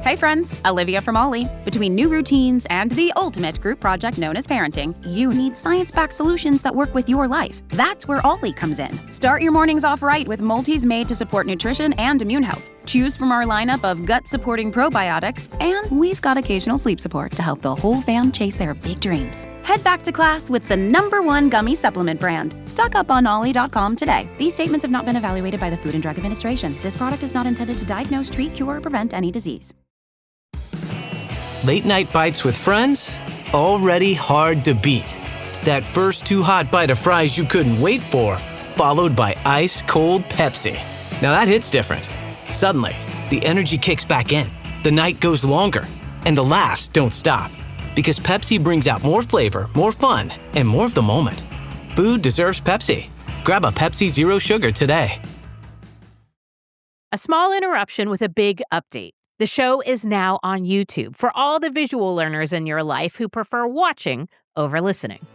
Hey friends, Olivia from Ollie. Between new routines and the ultimate group project known as parenting, you need science-backed solutions that work with your life. That's where Ollie comes in. Start your mornings off right with multis made to support nutrition and immune health. Choose from our lineup of gut-supporting probiotics, and we've got occasional sleep support to help the whole fam chase their big dreams. Head back to class with the #1 gummy supplement brand. Stock up on ollie.com today. These statements have not been evaluated by the Food and Drug Administration. This product is not intended to diagnose, treat, cure, or prevent any disease. Late night bites with friends? Already hard to beat. That first too hot bite of fries you couldn't wait for, followed by ice cold Pepsi. Now that hits different. Suddenly, the energy kicks back in, the night goes longer, and the laughs don't stop. Because Pepsi brings out more flavor, more fun, and more of the moment. Food deserves Pepsi. Grab a Pepsi Zero Sugar today. A small interruption with a big update. The show is now on YouTube for all the visual learners in your life who prefer watching over listening.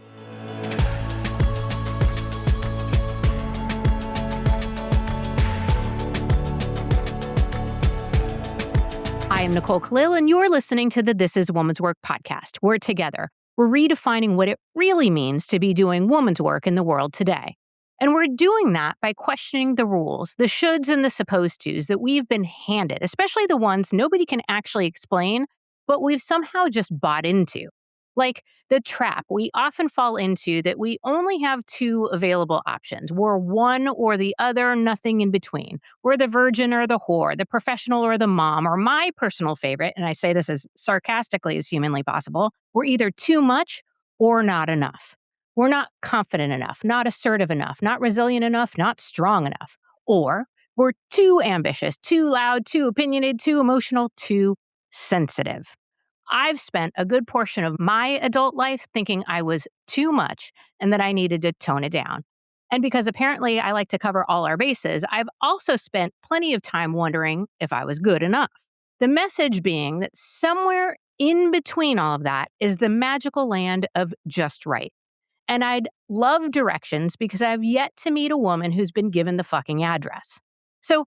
I am Nicole Khalil, and you're listening to the This Is Woman's Work podcast. We're together. We're redefining what it really means to be doing woman's work in the world today. And we're doing that by questioning the rules, the shoulds and the supposed tos that we've been handed, especially the ones nobody can actually explain, but we've somehow just bought into. Like the trap we often fall into that we only have two available options. We're one or the other, nothing in between. We're the virgin or the whore, the professional or the mom, or my personal favorite, and I say this as sarcastically as humanly possible, we're either too much or not enough. We're not confident enough, not assertive enough, not resilient enough, not strong enough. Or we're too ambitious, too loud, too opinionated, too emotional, too sensitive. I've spent a good portion of my adult life thinking I was too much and that I needed to tone it down. And because apparently I like to cover all our bases, I've also spent plenty of time wondering if I was good enough. The message being that somewhere in between all of that is the magical land of just right. And I'd love directions because I've yet to meet a woman who's been given the fucking address. So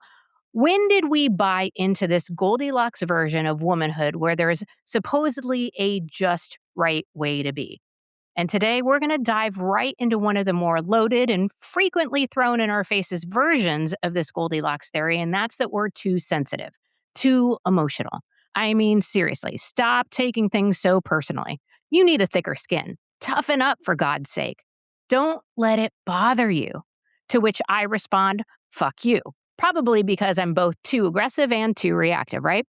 when did we buy into this Goldilocks version of womanhood where there's supposedly a just right way to be? And today we're going to dive right into one of the more loaded and frequently thrown in our faces versions of this Goldilocks theory, and that's that we're too sensitive, too emotional. I mean, seriously, stop taking things so personally. You need a thicker skin. Toughen up, for God's sake. Don't let it bother you. To which I respond, fuck you. Probably because I'm both too aggressive and too reactive, right?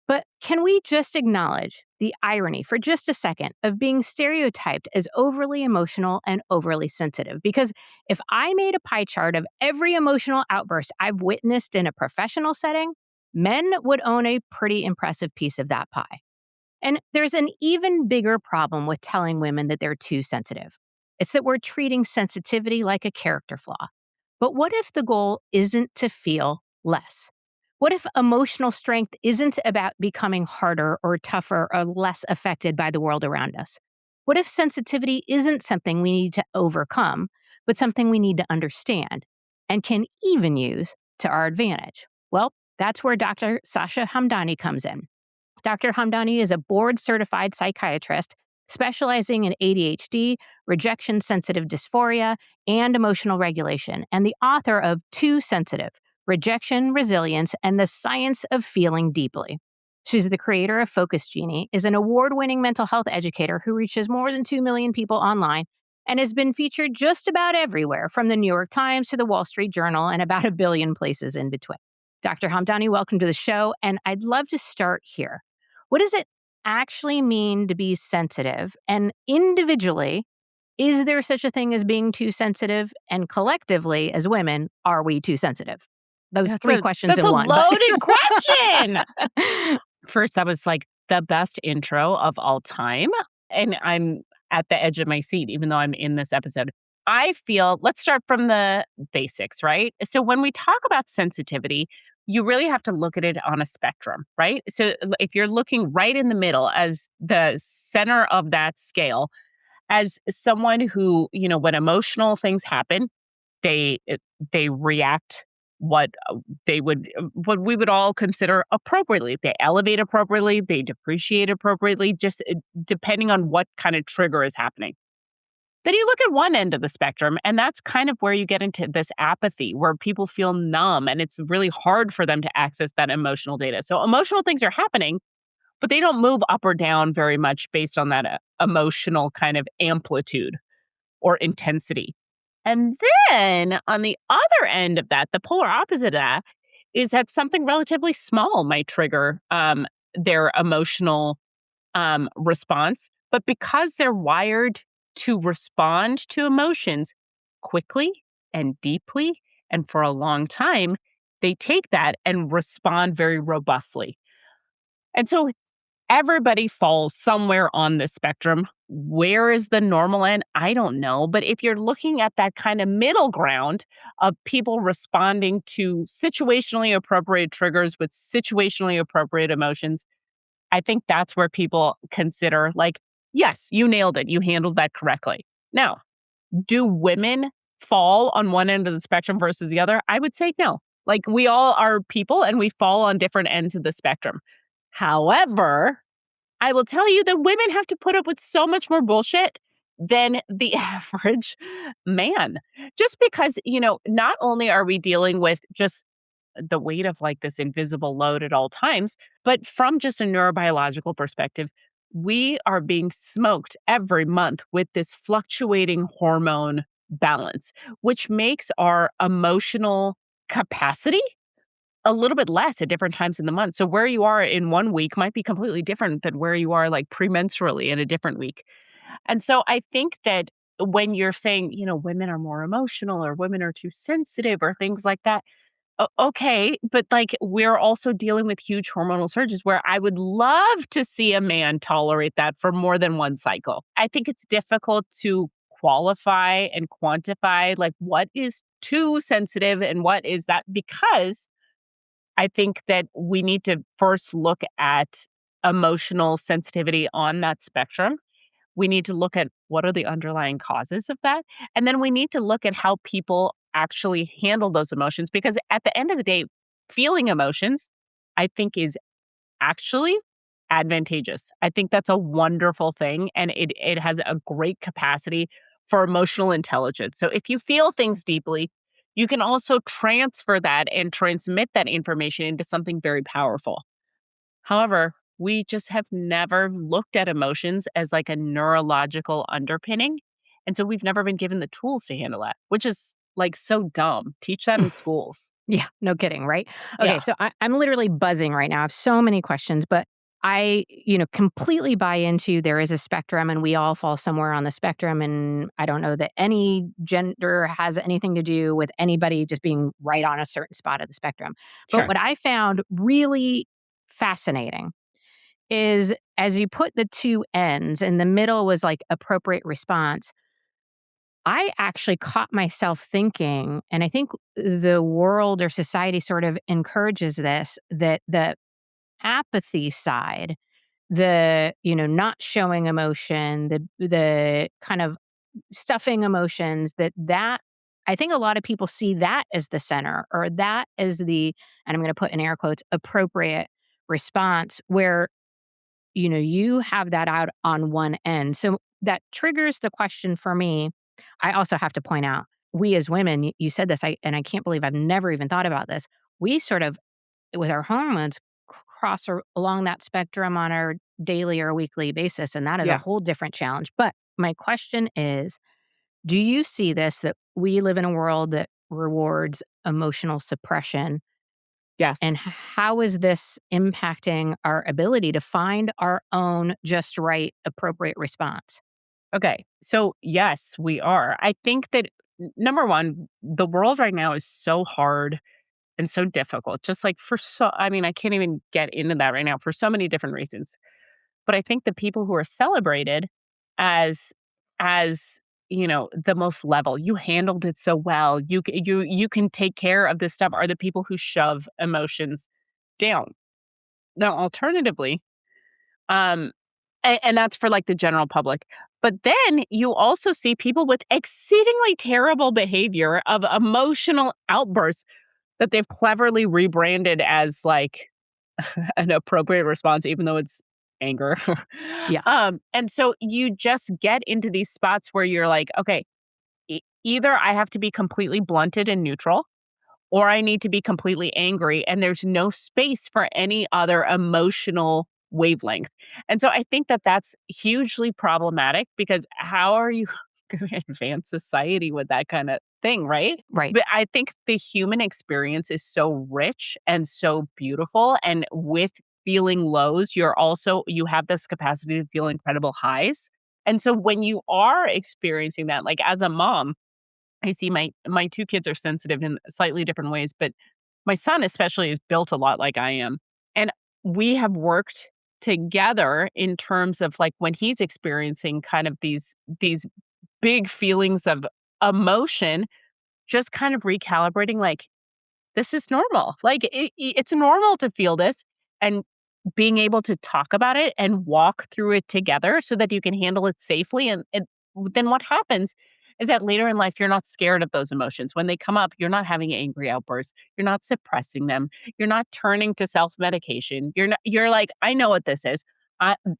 But can we just acknowledge the irony for just a second of being stereotyped as overly emotional and overly sensitive? Because if I made a pie chart of every emotional outburst I've witnessed in a professional setting, men would own a pretty impressive piece of that pie. And there's an even bigger problem with telling women that they're too sensitive. It's that we're treating sensitivity like a character flaw. But what if the goal isn't to feel less? What if emotional strength isn't about becoming harder or tougher or less affected by the world around us? What if sensitivity isn't something we need to overcome, but something we need to understand and can even use to our advantage? Well, that's where Dr. Sasha Hamdani comes in. Dr. Hamdani is a board-certified psychiatrist specializing in ADHD, rejection-sensitive dysphoria, and emotional regulation, and the author of Too Sensitive, Rejection, Resilience, and the Science of Feeling Deeply. She's the creator of Focus Genie, is an award-winning mental health educator who reaches more than 2 million people online, and has been featured just about everywhere, from the New York Times to the Wall Street Journal, and about 1 billion places in between. Dr. Hamdani, welcome to the show, and I'd love to start here. What does it actually mean to be sensitive? And individually, is there such a thing as being too sensitive? And collectively, as women, are we too sensitive? Those three questions in one. That's a loaded question. First, that was like the best intro of all time. And I'm at the edge of my seat, even though I'm in this episode. I feel, let's start from the basics, right? So when we talk about sensitivity, you really have to look at it on a spectrum, right? So if you're looking right in the middle as the center of that scale, as someone who, when emotional things happen, they react what what we would all consider appropriately. They elevate appropriately, they depreciate appropriately, just depending on what kind of trigger is happening. Then you look at one end of the spectrum, and that's kind of where you get into this apathy, where people feel numb and it's really hard for them to access that emotional data. So emotional things are happening, but they don't move up or down very much based on that emotional kind of amplitude or intensity. And then on the other end of that, the polar opposite of that is that something relatively small might trigger their emotional response. But because they're wired to respond to emotions quickly and deeply and for a long time, they take that and respond very robustly. And so everybody falls somewhere on the spectrum. Where is the normal end? I don't know. But if you're looking at that kind of middle ground of people responding to situationally appropriate triggers with situationally appropriate emotions, I think that's where people consider, like, yes, you nailed it. You handled that correctly. Now, do women fall on one end of the spectrum versus the other? I would say no. Like, we all are people and we fall on different ends of the spectrum. However, I will tell you that women have to put up with so much more bullshit than the average man. Just because, not only are we dealing with just the weight of like this invisible load at all times, but from just a neurobiological perspective, we are being smoked every month with this fluctuating hormone balance, which makes our emotional capacity a little bit less at different times in the month. So where you are in one week might be completely different than where you are like premenstrually in a different week. And so I think that when you're saying, women are more emotional or women are too sensitive or things like that, okay, but like we're also dealing with huge hormonal surges where I would love to see a man tolerate that for more than one cycle. I think it's difficult to qualify and quantify like what is too sensitive and what is that, because I think that we need to first look at emotional sensitivity on that spectrum. We need to look at what are the underlying causes of that. And then we need to look at how people actually handle those emotions, because at the end of the day, feeling emotions, I think, is actually advantageous. I think that's a wonderful thing, and it has a great capacity for emotional intelligence. So if you feel things deeply, you can also transfer that and transmit that information into something very powerful. However, we just have never looked at emotions as like a neurological underpinning. And so we've never been given the tools to handle that, which is like so dumb. Teach that in schools. Yeah, no kidding, right? Okay, Yeah. so I'm literally buzzing right now. I have so many questions, but I, completely buy into there is a spectrum and we all fall somewhere on the spectrum. And I don't know that any gender has anything to do with anybody just being right on a certain spot of the spectrum. But Sure. what I found really fascinating is as you put the two ends, in the middle was like appropriate response. I actually caught myself thinking, and I think the world or society sort of encourages this, that the apathy side, the, not showing emotion, the kind of stuffing emotions, that I think a lot of people see that as the center, or that as the, and I'm going to put in air quotes, appropriate response, where you have that out on one end. So that triggers the question for me. I also have to point out, we as women, you said this, and I can't believe I've never even thought about this. We sort of, with our hormones, cross along that spectrum on our daily or weekly basis, and that is a Yeah. whole different challenge. But my question is, do you see this, that we live in a world that rewards emotional suppression? Yes. And how is this impacting our ability to find our own just right, appropriate response? Okay. So, yes, we are. I think that number one, the world right now is so hard and so difficult. Just like I can't even get into that right now for so many different reasons. But I think the people who are celebrated as, the most level, you handled it so well. You can take care of this stuff, are the people who shove emotions down. Now, alternatively, um, and that's for like the general public. But then you also see people with exceedingly terrible behavior of emotional outbursts that they've cleverly rebranded as like an appropriate response, even though it's anger. Yeah. And so you just get into these spots where you're like, okay, either I have to be completely blunted and neutral, or I need to be completely angry, and there's no space for any other emotional wavelength. And so I think that that's hugely problematic because how are you going to advance society with that kind of thing, right? Right. But I think the human experience is so rich and so beautiful. And with feeling lows, you have this capacity to feel incredible highs. And so when you are experiencing that, like as a mom, I see my two kids are sensitive in slightly different ways, but my son especially is built a lot like I am. And we have worked together in terms of like when he's experiencing kind of these big feelings of emotion, just kind of recalibrating like this is normal. Like it's normal to feel this and being able to talk about it and walk through it together so that you can handle it safely. And then what happens is that later in life, you're not scared of those emotions. When they come up, you're not having angry outbursts. You're not suppressing them. You're not turning to self-medication. You're like, I know what this is.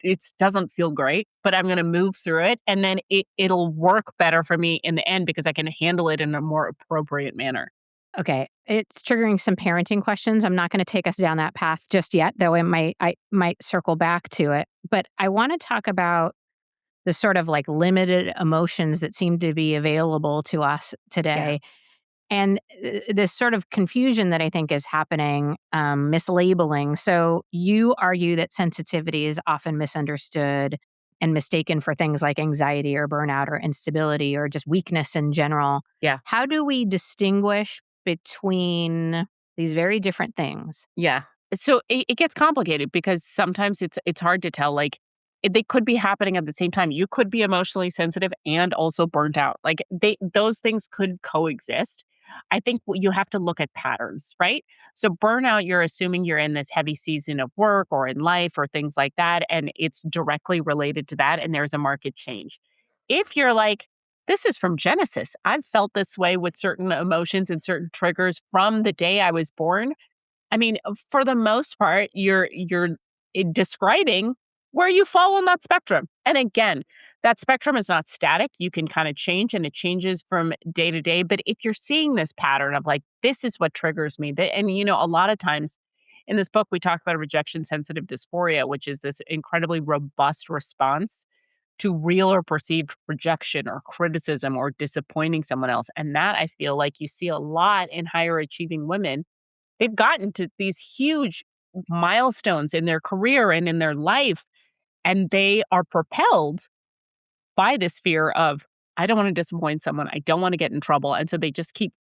It doesn't feel great, but I'm going to move through it. And then it'll work better for me in the end because I can handle it in a more appropriate manner. Okay, it's triggering some parenting questions. I'm not going to take us down that path just yet, though I might circle back to it. But I want to talk about the sort of like limited emotions that seem to be available to us today. And this sort of confusion that I think is happening, mislabeling. So you argue that sensitivity is often misunderstood and mistaken for things like anxiety or burnout or instability or just weakness in general. Yeah. How do we distinguish between these very different things? Yeah. So it gets complicated because sometimes it's hard to tell. Like they could be happening at the same time. You could be emotionally sensitive and also burnt out. Like those things could coexist. I think you have to look at patterns, right? So burnout, you're assuming you're in this heavy season of work or in life or things like that, and it's directly related to that, and there's a market change. If you're like, this is from Genesis. I've felt this way with certain emotions and certain triggers from the day I was born. I mean, for the most part, you're describing where you fall on that spectrum. And again, that spectrum is not static. You can kind of change and it changes from day to day. But if you're seeing this pattern of like, this is what triggers me, and a lot of times in this book, we talk about rejection sensitive dysphoria, which is this incredibly robust response to real or perceived rejection or criticism or disappointing someone else. And that I feel like you see a lot in higher achieving women. They've gotten to these huge milestones in their career and in their life, and they are propelled by this fear of, I don't want to disappoint someone. I don't want to get in trouble. And so they just keep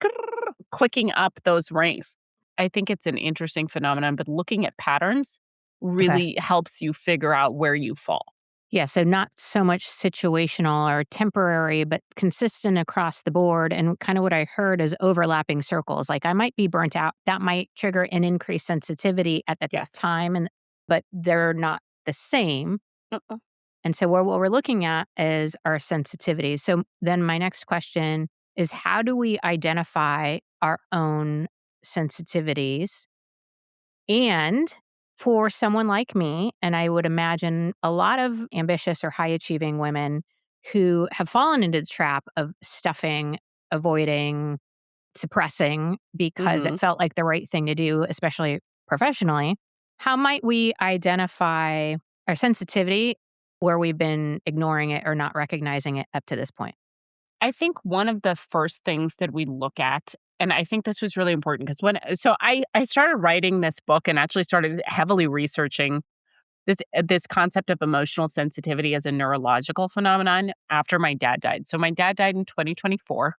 clicking up those ranks. I think it's an interesting phenomenon, but looking at patterns really helps you figure out where you fall. Yeah, so not so much situational or temporary, but consistent across the board. And kind of what I heard is overlapping circles. Like I might be burnt out. That might trigger an increased sensitivity at that time, but they're not the same. And so what we're looking at is our sensitivities. So then my next question is, how do we identify our own sensitivities? And for someone like me, and I would imagine a lot of ambitious or high achieving women who have fallen into the trap of stuffing, avoiding, suppressing because it felt like the right thing to do, especially professionally, how might we identify our sensitivity where we've been ignoring it or not recognizing it up to this point? I think one of the first things that we look at, and I think this was really important because I started writing this book and actually started heavily researching this concept of emotional sensitivity as a neurological phenomenon after my dad died. So my dad died in 2024,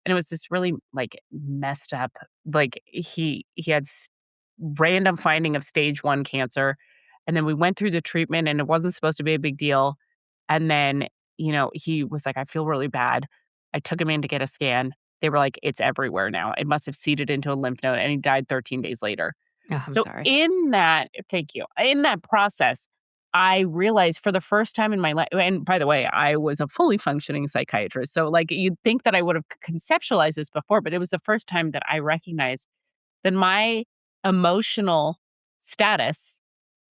and it was this really like messed up, like he had random finding of stage 1 cancer, and then we went through the treatment and it wasn't supposed to be a big deal. And then, he was like, I feel really bad. I took him in to get a scan. They were like, it's everywhere now. It must have seeded into a lymph node, and he died 13 days later. Oh, I'm So sorry. thank you. In that process, I realized for the first time in my life, and by the way, I was a fully functioning psychiatrist. So like you'd think that I would have conceptualized this before, but it was the first time that I recognized then my emotional status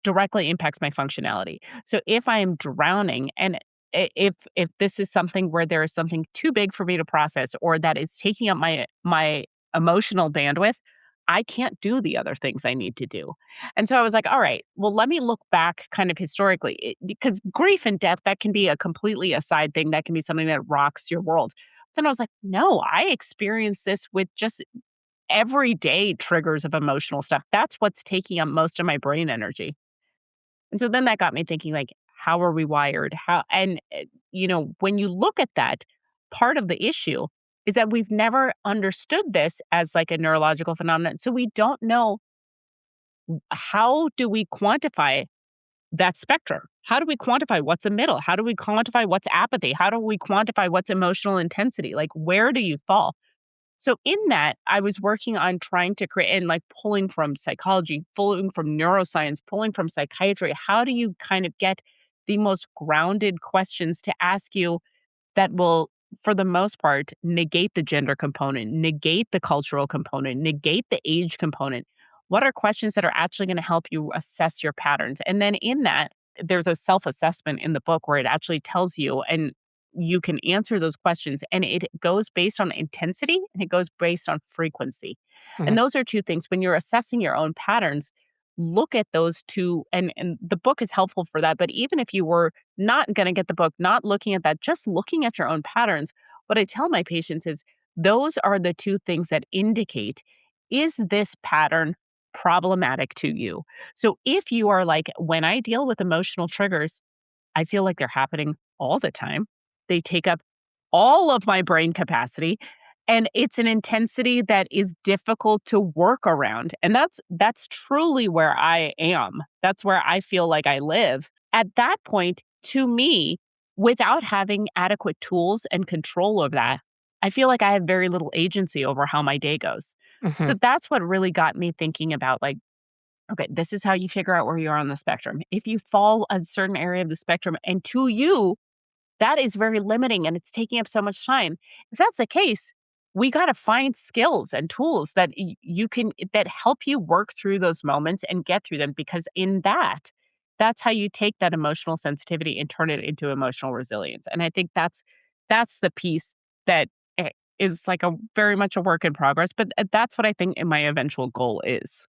directly impacts my functionality. So if I am drowning and if this is something where there is something too big for me to process or that is taking up my emotional bandwidth, I can't do the other things I need to do. And so I was like, all right, well, let me look back kind of historically because grief and death, that can be a completely aside thing. That can be something that rocks your world. Then I was like, no, I experience this with just everyday triggers of emotional stuff. That's what's taking up most of my brain energy. And so then that got me thinking, like, how are we wired? When you look at that, part of the issue is that we've never understood this as like a neurological phenomenon. So we don't know, how do we quantify that spectrum? How do we quantify what's a middle? How do we quantify what's apathy? How do we quantify what's emotional intensity? Like, where do you fall? So in that, I was working on trying to create and like pulling from psychology, pulling from neuroscience, pulling from psychiatry. How do you kind of get the most grounded questions to ask you that will, for the most part, negate the gender component, negate the cultural component, negate the age component? What are questions that are actually going to help you assess your patterns? And then in that, there's a self-assessment in the book where it actually tells you, and you can answer those questions, and it goes based on intensity and it goes based on frequency. Mhm. And those are two things. When you're assessing your own patterns, look at those two, and the book is helpful for that. But even if you were not going to get the book, not looking at that, just looking at your own patterns, what I tell my patients is those are the two things that indicate, is this pattern problematic to you? So if you are like, when I deal with emotional triggers, I feel like they're happening all the time. They take up all of my brain capacity, and it's an intensity that is difficult to work around. And that's truly where I am. That's where I feel like I live. At that point, to me, without having adequate tools and control of that, I feel like I have very little agency over how my day goes. So Mhm. that's what really got me thinking about, like, okay, this is how you figure out where you are on the spectrum. If you fall a certain area of the spectrum, and to you, that is very limiting and it's taking up so much time. If that's the case, we got to find skills and tools that you can, that help you work through those moments and get through them, because in that's how you take that emotional sensitivity and turn it into emotional resilience. And I think that's the piece that is like a very much a work in progress, but that's what I think my eventual goal is.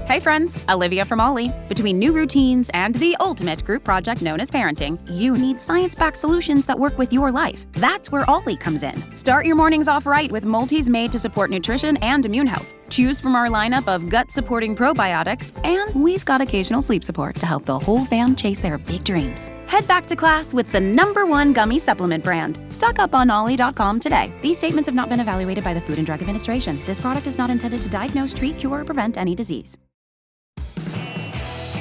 Hey friends, Olivia from Ollie. Between new routines and the ultimate group project known as parenting, you need science-backed solutions that work with your life. That's where Ollie comes in. Start your mornings off right with multis made to support nutrition and immune health. Choose from our lineup of gut-supporting probiotics, and we've got occasional sleep support to help the whole fam chase their big dreams. Head back to class with the #1 gummy supplement brand. Stock up on ollie.com today. These statements have not been evaluated by the Food and Drug Administration. This product is not intended to diagnose, treat, cure, or prevent any disease.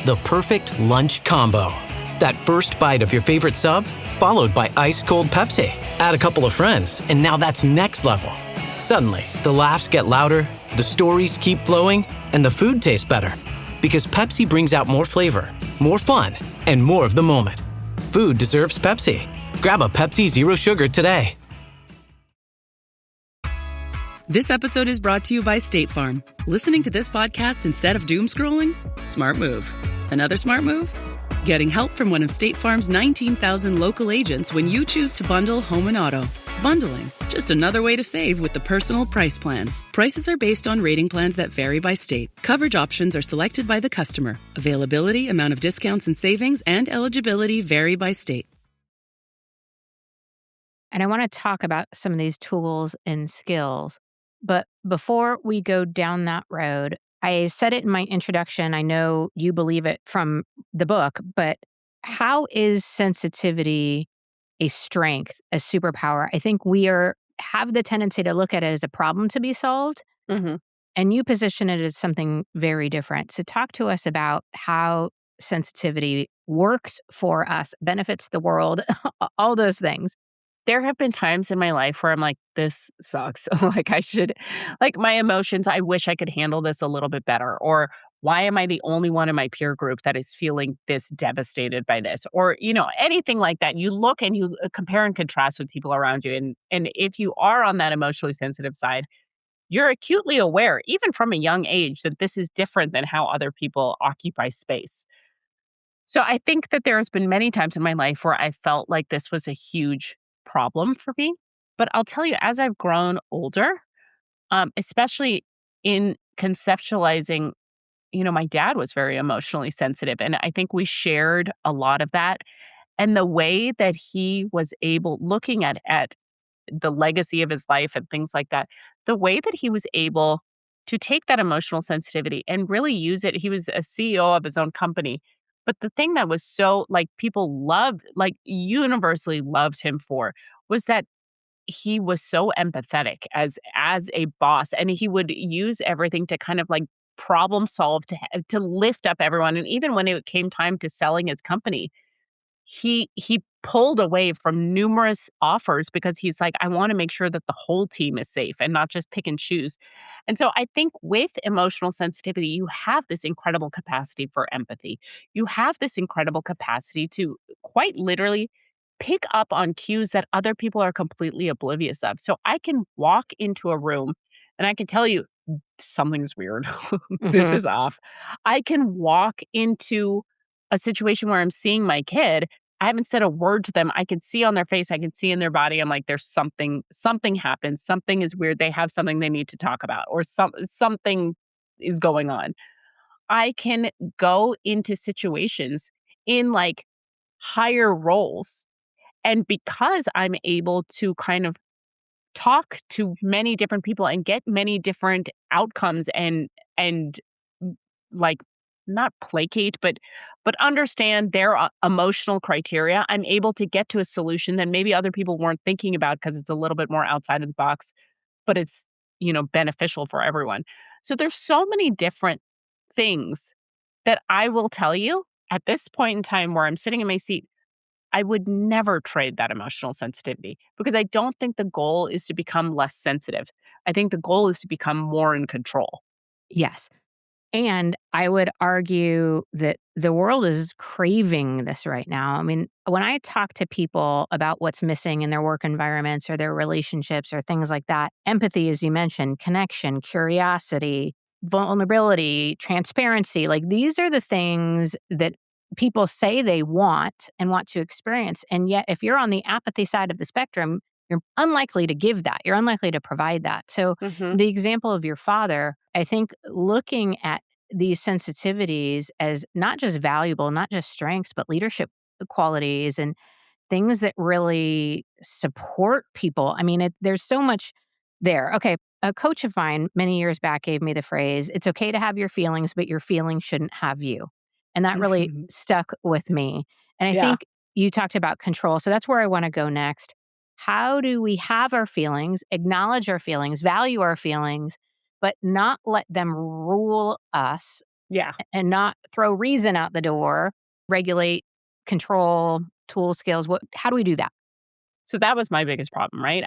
The perfect lunch combo. That first bite of your favorite sub, followed by ice-cold Pepsi. Add a couple of friends, and now that's next level. Suddenly, the laughs get louder, the stories keep flowing, and the food tastes better. Because Pepsi brings out more flavor, more fun, and more of the moment. Food deserves Pepsi. Grab a Pepsi Zero Sugar today. This episode is brought to you by State Farm. Listening to this podcast instead of doom scrolling? Smart move. Another smart move? Getting help from one of State Farm's 19,000 local agents when you choose to bundle home and auto. Bundling, just another way to save with the Personal Price Plan. Prices are based on rating plans that vary by state. Coverage options are selected by the customer. Availability, amount of discounts and savings, and eligibility vary by state. And I want to talk about some of these tools and skills. But before we go down that road, I said it in my introduction. I know you believe it from the book, but how is sensitivity a strength, a superpower? I think we have the tendency to look at it as a problem to be solved, Mm-hmm. and you position it as something very different. So talk to us about how sensitivity works for us, benefits the world, all those things. There have been times in my life where I'm like, this sucks. Like, my emotions, I wish I could handle this a little bit better. Or why am I the only one in my peer group that is feeling this devastated by this? Or, anything like that. You look and you compare and contrast with people around you. And if you are on that emotionally sensitive side, you're acutely aware, even from a young age, that this is different than how other people occupy space. So I think that there's been many times in my life where I felt like this was a huge problem for me. But I'll tell you, as I've grown older, especially in conceptualizing, my dad was very emotionally sensitive. And I think we shared a lot of that. And the way that he was able, looking at the legacy of his life and things like that, the way that he was able to take that emotional sensitivity and really use it. He was a CEO of his own company. But the thing that was so like people loved, like universally loved him for, was that he was so empathetic as a boss, and he would use everything to kind of like problem solve to lift up everyone. And even when it came time to selling his company, he pulled away from numerous offers because he's like, I want to make sure that the whole team is safe and not just pick and choose. And so I think with emotional sensitivity, you have this incredible capacity for empathy. You have this incredible capacity to quite literally pick up on cues that other people are completely oblivious of. So I can walk into a room and I can tell you something's weird. This Mhm. is off. I can walk into a situation where I'm seeing my kid. I haven't said a word to them. I can see on their face, I can see in their body. I'm like, there's something happens. Something is weird. They have something they need to talk about, or something is going on. I can go into situations in like higher roles. And because I'm able to kind of talk to many different people and get many different outcomes and like not placate but understand their emotional criteria, I'm able to get to a solution that maybe other people weren't thinking about because it's a little bit more outside of the box, but it's beneficial for everyone. So there's so many different things that I will tell you at this point in time where I'm sitting in my seat. I would never trade that emotional sensitivity because I don't think the goal is to become less sensitive. I think the goal is to become more in control. Yes. And I would argue that the world is craving this right now. I mean, when I talk to people about what's missing in their work environments or their relationships or things like that, empathy, as you mentioned, connection, curiosity, vulnerability, transparency, like these are the things that people say they want and want to experience. And yet, if you're on the apathy side of the spectrum, you're unlikely to give that. You're unlikely to provide that. So, Mhm. the example of your father, I think looking at these sensitivities as not just valuable, not just strengths, but leadership qualities and things that really support people. I mean, there's so much there. Okay. A coach of mine many years back gave me the phrase, it's okay to have your feelings, but your feelings shouldn't have you. And that really Mhm. stuck with me. And I Yeah. think you talked about control. So that's where I want to go next. How do we have our feelings, acknowledge our feelings, value our feelings, but not let them rule us Yeah. and not throw reason out the door, regulate, control, tool skills? How do we do that? So that was my biggest problem, right?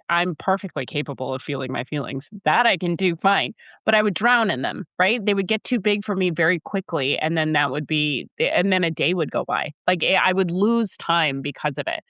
I'm perfectly capable of feeling my feelings. That I can do fine, but I would drown in them, right? They would get too big for me very quickly, and then and then a day would go by. Like I would lose time because of it.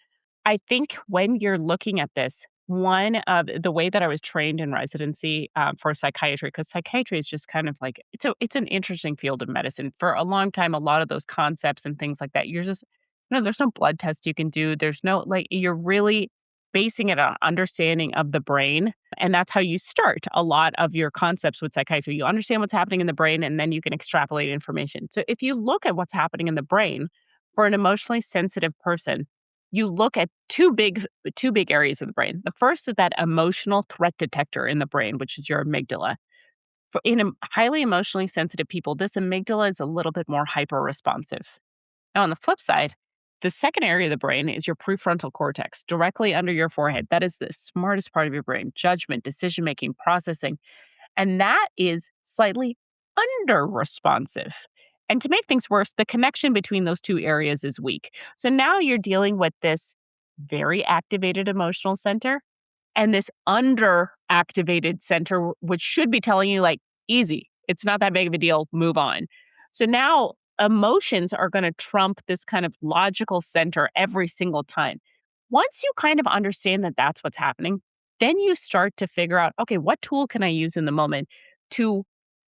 I think when you're looking at this, one of the way that I was trained in residency for psychiatry, because psychiatry is just kind of like it's an interesting field of medicine. For a long time, a lot of those concepts and things like that, you're just there's no blood test you can do. There's no like you're really basing it on understanding of the brain, and that's how you start a lot of your concepts with psychiatry. You understand what's happening in the brain, and then you can extrapolate information. So if you look at what's happening in the brain for an emotionally sensitive person, you look at two big areas of the brain. The first is that emotional threat detector in the brain, which is your amygdala. In highly emotionally sensitive people, this amygdala is a little bit more hyper responsive. Now, on the flip side, the second area of the brain is your prefrontal cortex, directly under your forehead. That is the smartest part of your brain: judgment, decision making, processing. And that is slightly under responsive. And to make things worse, the connection between those two areas is weak. So now you're dealing with this very activated emotional center and this underactivated center, which should be telling you, like, easy, it's not that big of a deal, move on. So now emotions are going to trump this kind of logical center every single time. Once you kind of understand that that's what's happening, then you start to figure out, okay, what tool can I use in the moment to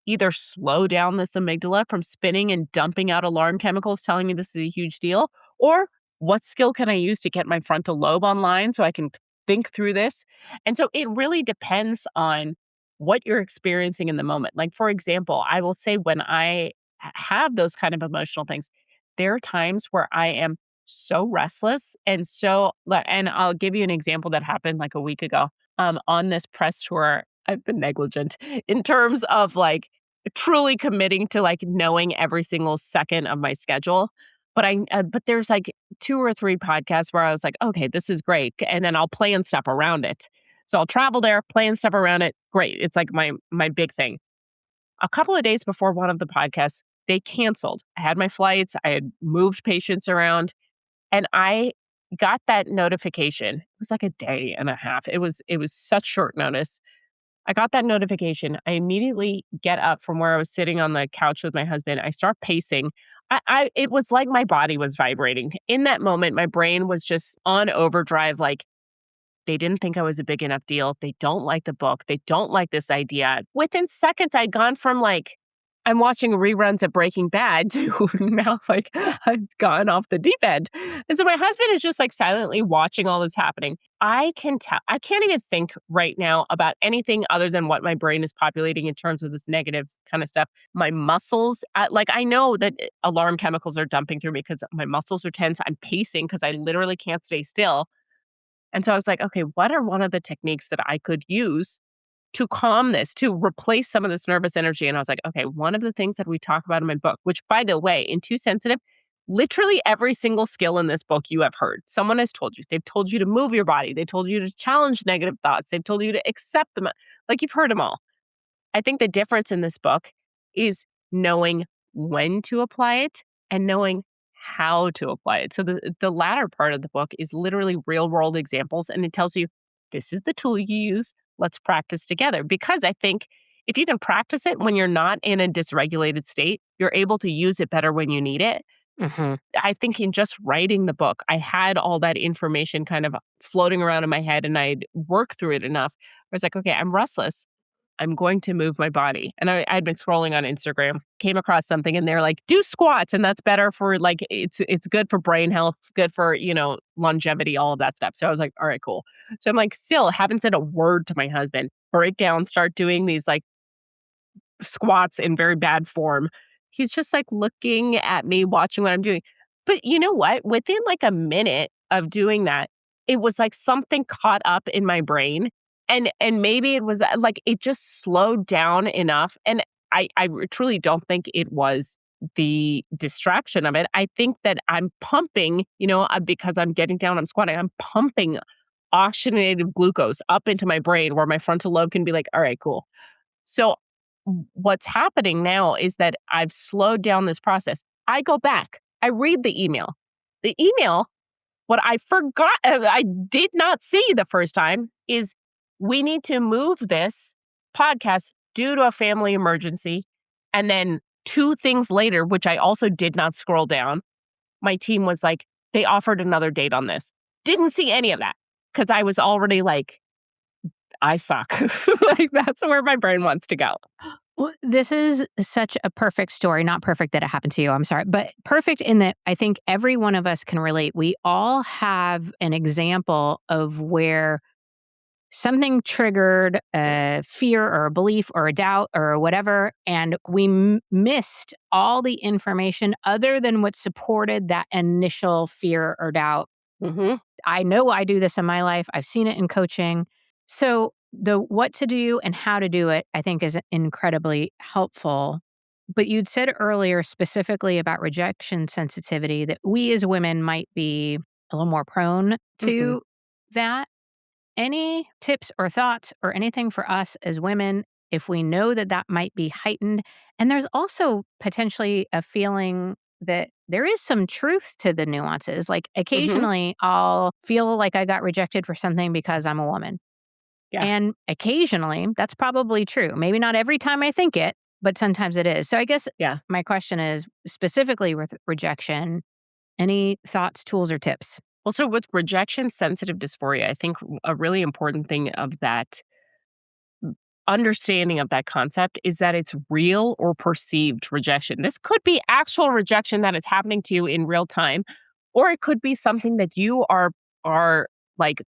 either slow down this amygdala from spinning and dumping out alarm chemicals telling me this is a huge deal, or what skill can I use to get my frontal lobe online so I can think through this? And so it really depends on what you're experiencing in the moment. Like, for example, I will say when I have those kind of emotional things, there are times where I am so restless and I'll give you an example that happened like a week ago. On this press tour, I've been negligent in terms of like truly committing to like knowing every single second of my schedule. But there's like 2 or 3 podcasts where I was like, okay, this is great. And then I'll plan stuff around it. So I'll travel there, plan stuff around it. Great. It's like my big thing. A couple of days before one of the podcasts, they canceled. I had my flights. I had moved patients around, and I got that notification. It was like a day and a half. It was such short notice. I got that notification. I immediately get up from where I was sitting on the couch with my husband. I start pacing. It was like my body was vibrating. In that moment, my brain was just on overdrive. Like, they didn't think I was a big enough deal. They don't like the book. They don't like this idea. Within seconds, I'd gone from like, I'm watching reruns of Breaking Bad to now like I've gone off the deep end. And so my husband is just like silently watching all this happening. I can tell, I can't even think right now about anything other than what my brain is populating in terms of this negative kind of stuff. My muscles, I know that alarm chemicals are dumping through me because my muscles are tense. I'm pacing because I literally can't stay still. And so I was like, okay, what are one of the techniques that I could use to calm this, to replace some of this nervous energy? And I was like, okay, one of the things that we talk about in my book, which by the way, in Too Sensitive, literally every single skill in this book you have heard. Someone has told you. They've told you to move your body. They told you to challenge negative thoughts. They've told you to accept them. Like, you've heard them all. I think the difference in this book is knowing when to apply it and knowing how to apply it. So the latter part of the book is literally real world examples, and it tells you this is the tool you use. Let's practice together. Because I think if you can practice it when you're not in a dysregulated state, you're able to use it better when you need it. Mm-hmm. I think in just writing the book, I had all that information kind of floating around in my head, and I'd worked through it enough. I was like, okay, I'm restless. I'm going to move my body. And I'd been scrolling on Instagram, came across something, and they're like, do squats. And that's better for like, it's good for brain health. It's good for, longevity, all of that stuff. So I was like, all right, cool. So I'm like, still haven't said a word to my husband. Break down, start doing these like squats in very bad form. He's just like looking at me, watching what I'm doing. But you know what? Within like a minute of doing that, it was like something caught up in my brain. And maybe it was like it just slowed down enough. And I truly don't think it was the distraction of it. I think that I'm pumping, because I'm getting down, I'm squatting, I'm pumping oxygenated glucose up into my brain where my frontal lobe can be like, all right, cool. So what's happening now is that I've slowed down this process. I go back, I read the email. The email, what I forgot, I did not see the first time is, we need to move this podcast due to a family emergency. And then 2 things later, which I also did not scroll down, my team was like, they offered another date on this. Didn't see any of that because I was already like, I suck. Like, that's where my brain wants to go. Well, this is such a perfect story. Not perfect that it happened to you, I'm sorry, but perfect in that I think every one of us can relate. We all have an example of where something triggered a fear or a belief or a doubt or whatever, and we missed all the information other than what supported that initial fear or doubt. Mm-hmm. I know I do this in my life. I've seen it in coaching. So the what to do and how to do it, I think, is incredibly helpful. But you'd said earlier specifically about rejection sensitivity that we as women might be a little more prone to that. Any tips or thoughts or anything for us as women if we know that that might be heightened? And there's also potentially a feeling that there is some truth to the nuances. Like occasionally I'll feel like I got rejected for something because I'm a woman. Yeah. And occasionally that's probably true. Maybe not every time I think it, but sometimes it is. So I guess my question is specifically with rejection, any thoughts, tools, or tips? Well, so with rejection sensitive dysphoria, I think a really important thing of that understanding of that concept is that it's real or perceived rejection. This could be actual rejection that is happening to you in real time, or it could be something that you are like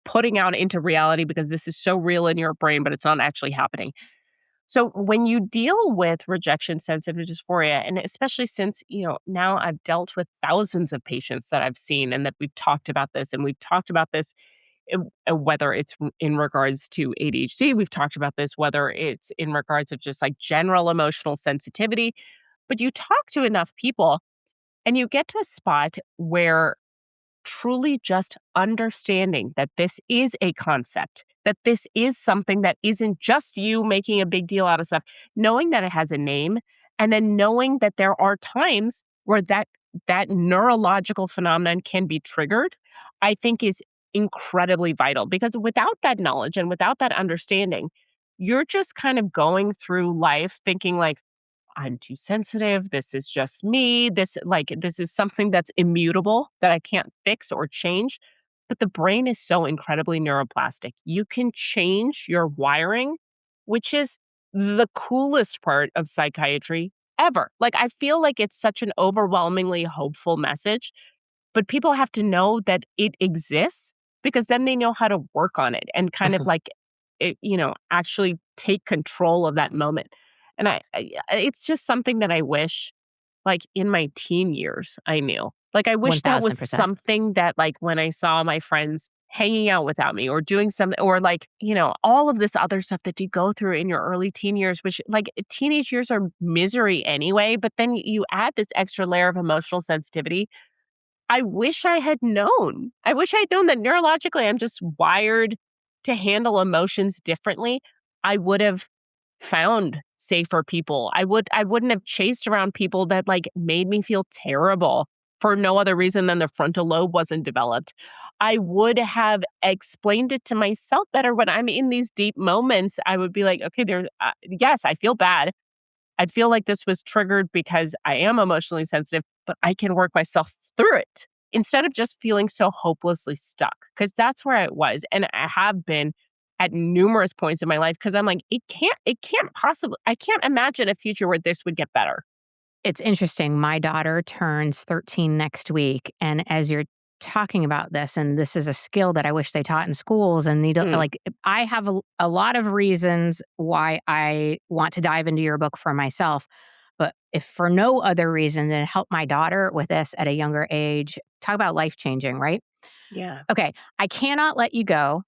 putting out into reality because this is so real in your brain, but it's not actually happening. So when you deal with rejection sensitive dysphoria, and especially since, now I've dealt with thousands of patients that I've seen and that we've talked about this, and we've talked about this whether it's in regards to ADHD, we've talked about this, whether it's in regards of just like general emotional sensitivity, but you talk to enough people and you get to a spot where truly just understanding that this is a concept, that this is something that isn't just you making a big deal out of stuff, knowing that it has a name, and then knowing that there are times where that neurological phenomenon can be triggered, I think is incredibly vital. Because without that knowledge and without that understanding, you're just kind of going through life thinking like, I'm too sensitive. This is just me. This is something that's immutable that I can't fix or change. But the brain is so incredibly neuroplastic. You can change your wiring, which is the coolest part of psychiatry ever. Like, I feel like it's such an overwhelmingly hopeful message, but people have to know that it exists because then they know how to work on it and kind of like, actually take control of that moment. And it's just something that I wish, like in my teen years, I knew. Like, I wish that was 1000%. something that, like, when I saw my friends hanging out without me or doing something, or like, all of this other stuff that you go through in your early teen years, which like teenage years are misery anyway, but then you add this extra layer of emotional sensitivity. I wish I had known. I wish I had known that neurologically I'm just wired to handle emotions differently. I would have found safer people. I wouldn't have chased around people that like made me feel terrible for no other reason than the frontal lobe wasn't developed. I would have explained it to myself better when I'm in these deep moments. I would be like, okay, yes, I feel bad. I feel like this was triggered because I am emotionally sensitive, but I can work myself through it instead of just feeling so hopelessly stuck. Because that's where I was. And I have been at numerous points in my life because I'm like, it can't possibly, I can't imagine a future where this would get better. It's interesting. My daughter turns 13 next week. And as you're talking about this, and this is a skill that I wish they taught in schools, and I have a lot of reasons why I want to dive into your book for myself. But if for no other reason than help my daughter with this at a younger age, talk about life changing, right? Yeah. Okay. I cannot let you go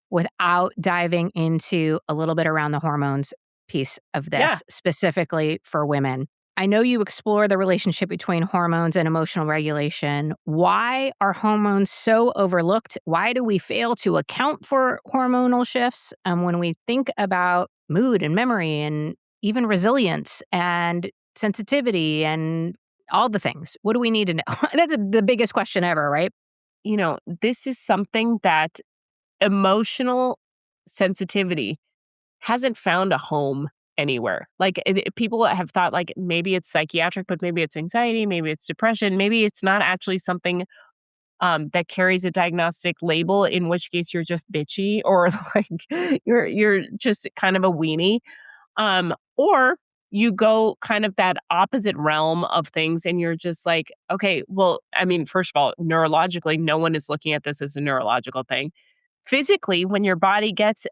without diving into a little bit around the hormones piece of this, Yeah. specifically for women. I know you explore the relationship between hormones and emotional regulation. Why are hormones so overlooked? Why do we fail to account for hormonal shifts when we think about mood and memory and even resilience and sensitivity and all the things? What do we need to know? That's the biggest question ever, right? This is something that emotional sensitivity hasn't found a home anywhere. Like, people have thought like maybe it's psychiatric, but maybe it's anxiety, maybe it's depression, maybe it's not actually something that carries a diagnostic label, in which case you're just bitchy or like you're just kind of a weenie. Or you go kind of that opposite realm of things and you're just like, okay, well, I mean, first of all, neurologically, no one is looking at this as a neurological thing. Physically, when your body gets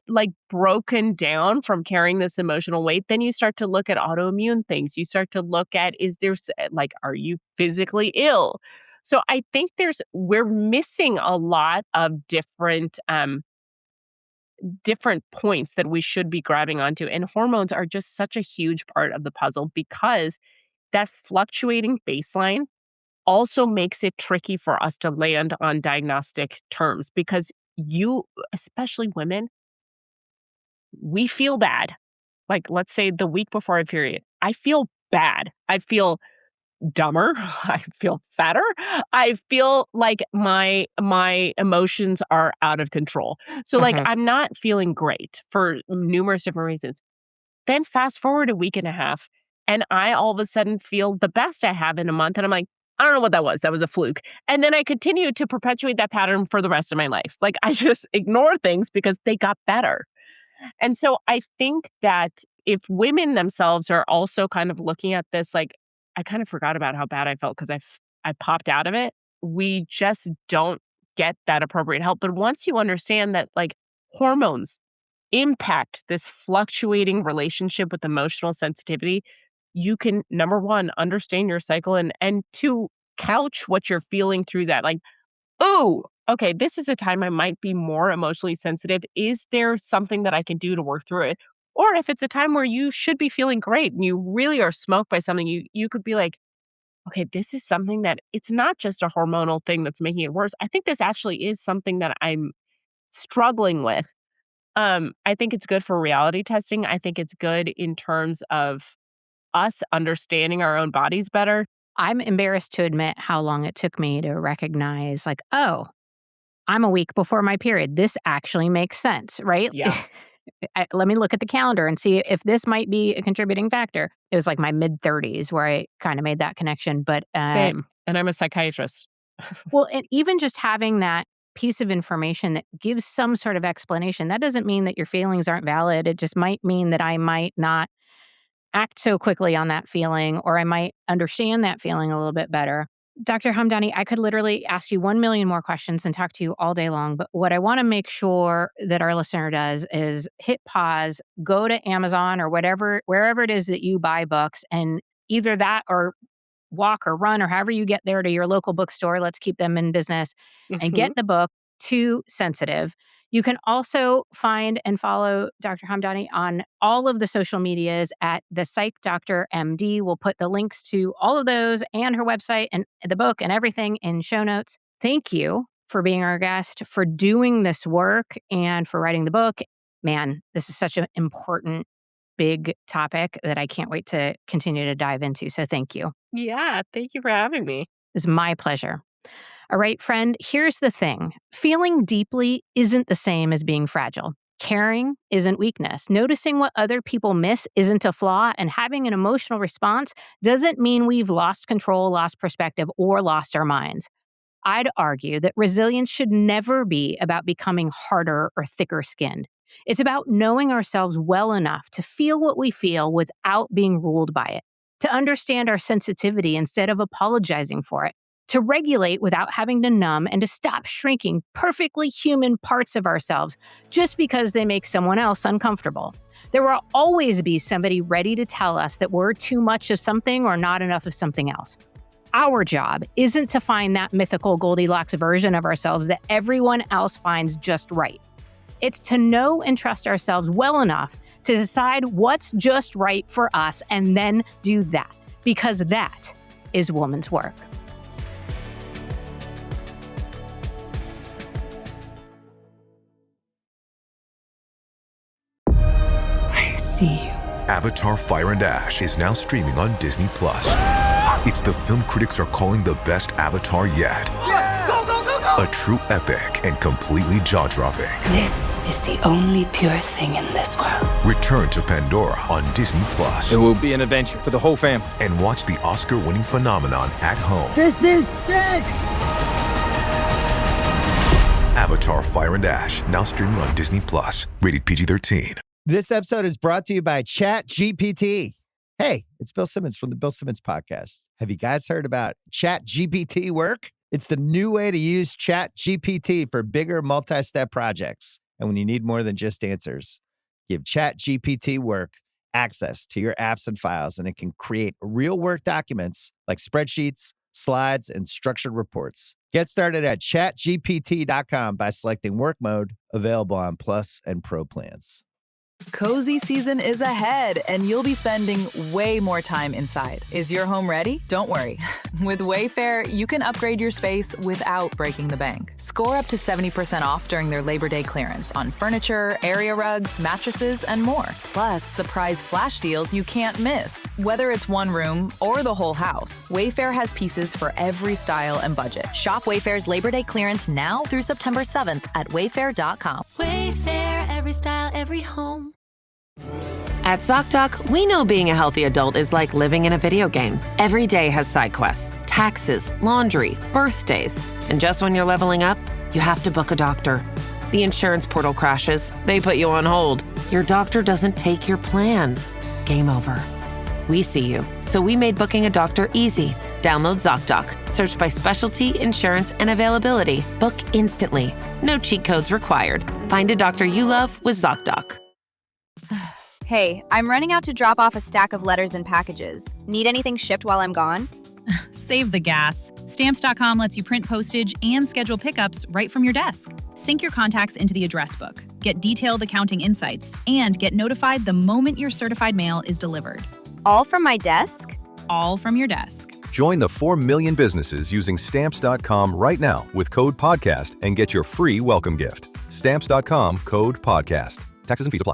like broken down from carrying this emotional weight, then you start to look at autoimmune things. You start to look at, are you physically ill? So I think we're missing a lot of different points that we should be grabbing onto. And hormones are just such a huge part of the puzzle because that fluctuating baseline also makes it tricky for us to land on diagnostic terms because especially women, we feel bad. Like, let's say the week before a period, I feel bad. I feel dumber. I feel fatter. I feel like my emotions are out of control. So like, I'm not feeling great for numerous different reasons. Then fast forward a week and a half, and I all of a sudden feel the best I have in a month. And I'm like, I don't know what that was. That was a fluke. And then I continued to perpetuate that pattern for the rest of my life. Like I just ignore things because they got better. And so I think that if women themselves are also kind of looking at this, like I kind of forgot about how bad I felt because I popped out of it. We just don't get that appropriate help. But once you understand that like hormones impact this fluctuating relationship with emotional sensitivity, you can, number one, understand your cycle and two, couch what you're feeling through that. Like, oh, okay, this is a time I might be more emotionally sensitive. Is there something that I can do to work through it? Or if it's a time where you should be feeling great and you really are smoked by something, you could be like, okay, this is something that it's not just a hormonal thing that's making it worse. I think this actually is something that I'm struggling with. I think it's good for reality testing. I think it's good in terms of us understanding our own bodies better. I'm embarrassed to admit how long it took me to recognize, like, oh, I'm a week before my period. This actually makes sense, right? Yeah. Let me look at the calendar and see if this might be a contributing factor. It was like my mid-30s where I kind of made that connection. But Same. And I'm a psychiatrist. Well, and even just having that piece of information that gives some sort of explanation, that doesn't mean that your feelings aren't valid. It just might mean that I might not act so quickly on that feeling, or I might understand that feeling a little bit better. Dr. Hamdani, I could literally ask you 1 million more questions and talk to you all day long, but what I want to make sure that our listener does is hit pause, go to Amazon or wherever it is that you buy books, and either that or walk or run or however you get there to your local bookstore, let's keep them in business, and get the book, Too Sensitive. You can also find and follow Dr. Hamdani on all of the social medias at the Psych Dr. MD. We'll put the links to all of those and her website and the book and everything in show notes. Thank you for being our guest, for doing this work, and for writing the book. Man, this is such an important, big topic that I can't wait to continue to dive into. So thank you. Yeah, thank you for having me. It's my pleasure. All right, friend, here's the thing. Feeling deeply isn't the same as being fragile. Caring isn't weakness. Noticing what other people miss isn't a flaw, and having an emotional response doesn't mean we've lost control, lost perspective, or lost our minds. I'd argue that resilience should never be about becoming harder or thicker skinned. It's about knowing ourselves well enough to feel what we feel without being ruled by it, to understand our sensitivity instead of apologizing for it, to regulate without having to numb, and to stop shrinking perfectly human parts of ourselves just because they make someone else uncomfortable. There will always be somebody ready to tell us that we're too much of something or not enough of something else. Our job isn't to find that mythical Goldilocks version of ourselves that everyone else finds just right. It's to know and trust ourselves well enough to decide what's just right for us and then do that, because that is woman's work. Avatar: Fire and Ash is now streaming on Disney+. It's the film critics are calling the best Avatar yet. Yeah! Go, go, go, go! A true epic and completely jaw-dropping. This is the only pure thing in this world. Return to Pandora on Disney+. It will be an adventure for the whole fam. And watch the Oscar-winning phenomenon at home. This is sick! Avatar: Fire and Ash, now streaming on Disney+. Rated PG-13. This episode is brought to you by ChatGPT. Hey, it's Bill Simmons from the Bill Simmons Podcast. Have you guys heard about ChatGPT work? It's the new way to use ChatGPT for bigger multi-step projects. And when you need more than just answers, give ChatGPT work access to your apps and files, and it can create real work documents like spreadsheets, slides, and structured reports. Get started at chatgpt.com by selecting work mode, available on Plus and Pro plans. Cozy season is ahead, and you'll be spending way more time inside. Is your home ready? Don't worry. With Wayfair, you can upgrade your space without breaking the bank. Score up to 70% off during their Labor Day clearance on furniture, area rugs, mattresses, and more. Plus, surprise flash deals you can't miss. Whether it's one room or the whole house, Wayfair has pieces for every style and budget. Shop Wayfair's Labor Day clearance now through September 7th at wayfair.com. Wayfair, every style, every home. At ZocDoc, we know being a healthy adult is like living in a video game. Every day has side quests taxes, laundry, birthdays. And just when you're leveling up, you have to book a doctor. The insurance portal crashes. They put you on hold. Your doctor doesn't take your plan. Game over. We see you. So we made booking a doctor easy. Download ZocDoc. Search by specialty, insurance, and availability. Book instantly. No cheat codes required. Find a doctor you love with ZocDoc. Hey, I'm running out to drop off a stack of letters and packages. Need anything shipped while I'm gone? Save the gas. Stamps.com lets you print postage and schedule pickups right from your desk. Sync your contacts into the address book, get detailed accounting insights, and get notified the moment your certified mail is delivered. All from my desk? All from your desk. Join the 4 million businesses using Stamps.com right now with code PODCAST and get your free welcome gift. Stamps.com, code PODCAST. Taxes and fees apply.